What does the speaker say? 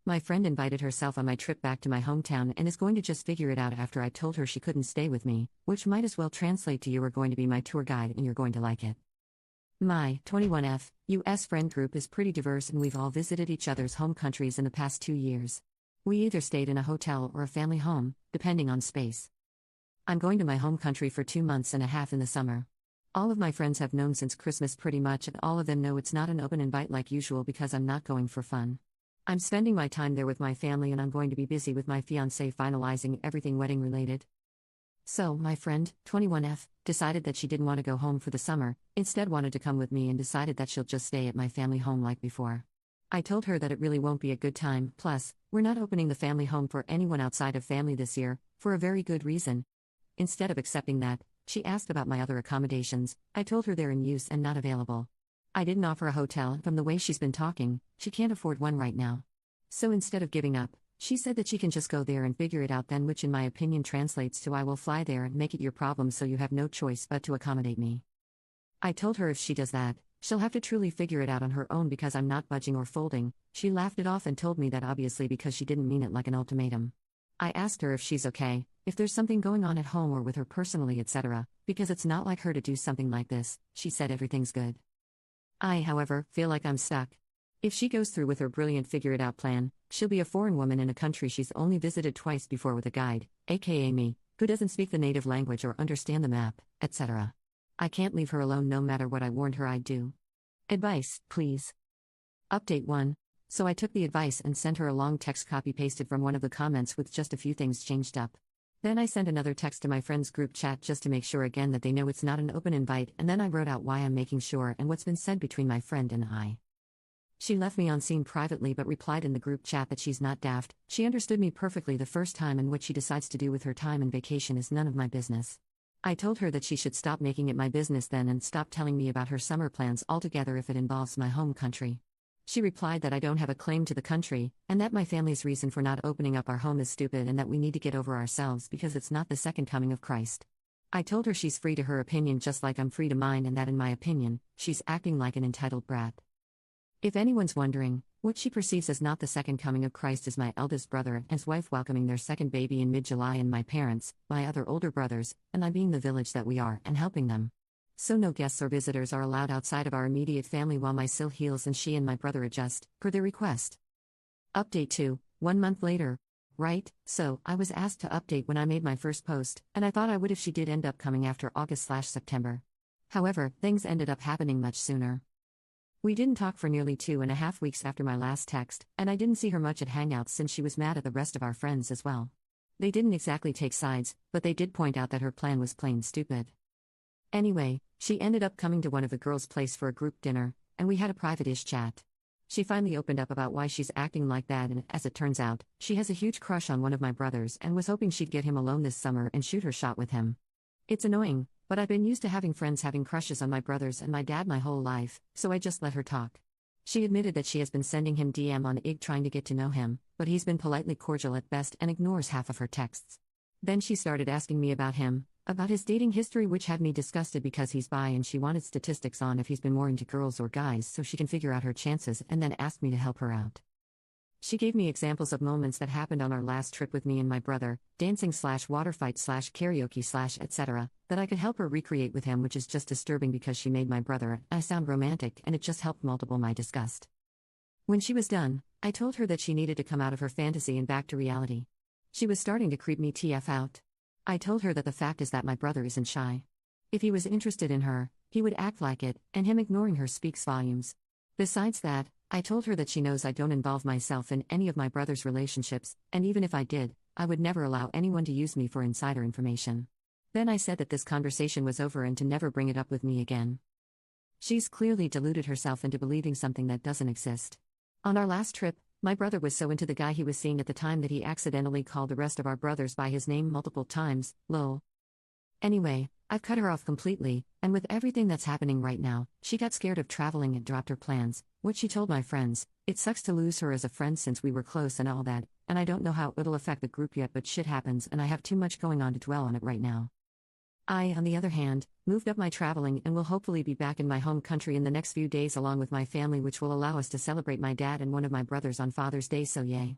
My friend invited herself on my trip back to my hometown and is going to just figure it out after I told her she couldn't stay with me, which might as well translate to you are going to be my tour guide and you're going to like it. My 21F US friend group is pretty diverse and we've all visited each other's home countries in the past 2 years. We either stayed in a hotel or a family home, depending on space. I'm going to my home country for 2 months and a half in the summer. All of my friends have known since Christmas pretty much, and all of them know it's not an open invite like usual because I'm not going for fun. I'm spending my time there with my family and I'm going to be busy with my fiancé finalizing everything wedding related. So, my friend, 21F, decided that she didn't want to go home for the summer, instead wanted to come with me and decided that she'll just stay at my family home like before. I told her that it really won't be a good time, plus, we're not opening the family home for anyone outside of family this year, for a very good reason. Instead of accepting that, she asked about my other accommodations. I told her they're in use and not available. I didn't offer a hotel, and from the way she's been talking, she can't afford one right now. So instead of giving up, she said that she can just go there and figure it out then, which in my opinion translates to I will fly there and make it your problem so you have no choice but to accommodate me. I told her if she does that, she'll have to truly figure it out on her own because I'm not budging or folding. She laughed it off and told me that obviously because she didn't mean it like an ultimatum. I asked her if she's okay, if there's something going on at home or with her personally, etc., because it's not like her to do something like this. She said everything's good. I, however, feel like I'm stuck. If she goes through with her brilliant figure-it-out plan, she'll be a foreign woman in a country she's only visited twice before with a guide, aka me, who doesn't speak the native language or understand the map, etc. I can't leave her alone no matter what I warned her I'd do. Advice, please. Update 1. So I took the advice and sent her a long text copy-pasted from one of the comments with just a few things changed up. Then I sent another text to my friends' group chat just to make sure again that they know it's not an open invite, and then I wrote out why I'm making sure and what's been said between my friend and I. She left me on scene privately but replied in the group chat that she's not daft, she understood me perfectly the first time and what she decides to do with her time and vacation is none of my business. I told her that she should stop making it my business then and stop telling me about her summer plans altogether if it involves my home country. She replied that I don't have a claim to the country, and that my family's reason for not opening up our home is stupid and that we need to get over ourselves because it's not the second coming of Christ. I told her she's free to her opinion just like I'm free to mine and that in my opinion, she's acting like an entitled brat. If anyone's wondering, what she perceives as not the second coming of Christ is my eldest brother and his wife welcoming their second baby in mid-July and my parents, my other older brothers, and I being the village that we are and helping them. So no guests or visitors are allowed outside of our immediate family while my sil heals and she and my brother adjust, per their request. Update 2, 1 month later. Right, so, I was asked to update when I made my first post, and I thought I would if she did end up coming after August/September. However, things ended up happening much sooner. We didn't talk for nearly 2.5 weeks after my last text, and I didn't see her much at Hangouts since she was mad at the rest of our friends as well. They didn't exactly take sides, but they did point out that her plan was plain stupid. Anyway, she ended up coming to one of the girls' place for a group dinner, and we had a private-ish chat. She finally opened up about why she's acting like that and, as it turns out, she has a huge crush on one of my brothers and was hoping she'd get him alone this summer and shoot her shot with him. It's annoying, but I've been used to having friends having crushes on my brothers and my dad my whole life, so I just let her talk. She admitted that she has been sending him DM on IG trying to get to know him, but he's been politely cordial at best and ignores half of her texts. Then she started asking me about him, about his dating history, which had me disgusted because he's bi and she wanted statistics on if he's been more into girls or guys so she can figure out her chances and then asked me to help her out. She gave me examples of moments that happened on our last trip with me and my brother, dancing/water fight/karaoke/etc., that I could help her recreate with him, which is just disturbing because she made my brother, I sound romantic and it just helped multiple my disgust. When she was done, I told her that she needed to come out of her fantasy and back to reality. She was starting to creep me TF out. I told her that the fact is that my brother isn't shy. If he was interested in her, he would act like it, and him ignoring her speaks volumes. Besides that, I told her that she knows I don't involve myself in any of my brother's relationships, and even if I did, I would never allow anyone to use me for insider information. Then I said that this conversation was over and to never bring it up with me again. She's clearly deluded herself into believing something that doesn't exist. On our last trip, my brother was so into the guy he was seeing at the time that he accidentally called the rest of our brothers by his name multiple times, lol. Anyway, I've cut her off completely, and with everything that's happening right now, she got scared of traveling and dropped her plans, which she told my friends. It sucks to lose her as a friend since we were close and all that, and I don't know how it'll affect the group yet, but shit happens and I have too much going on to dwell on it right now. I, on the other hand, moved up my traveling and will hopefully be back in my home country in the next few days along with my family, which will allow us to celebrate my dad and one of my brothers on Father's Day, so yay.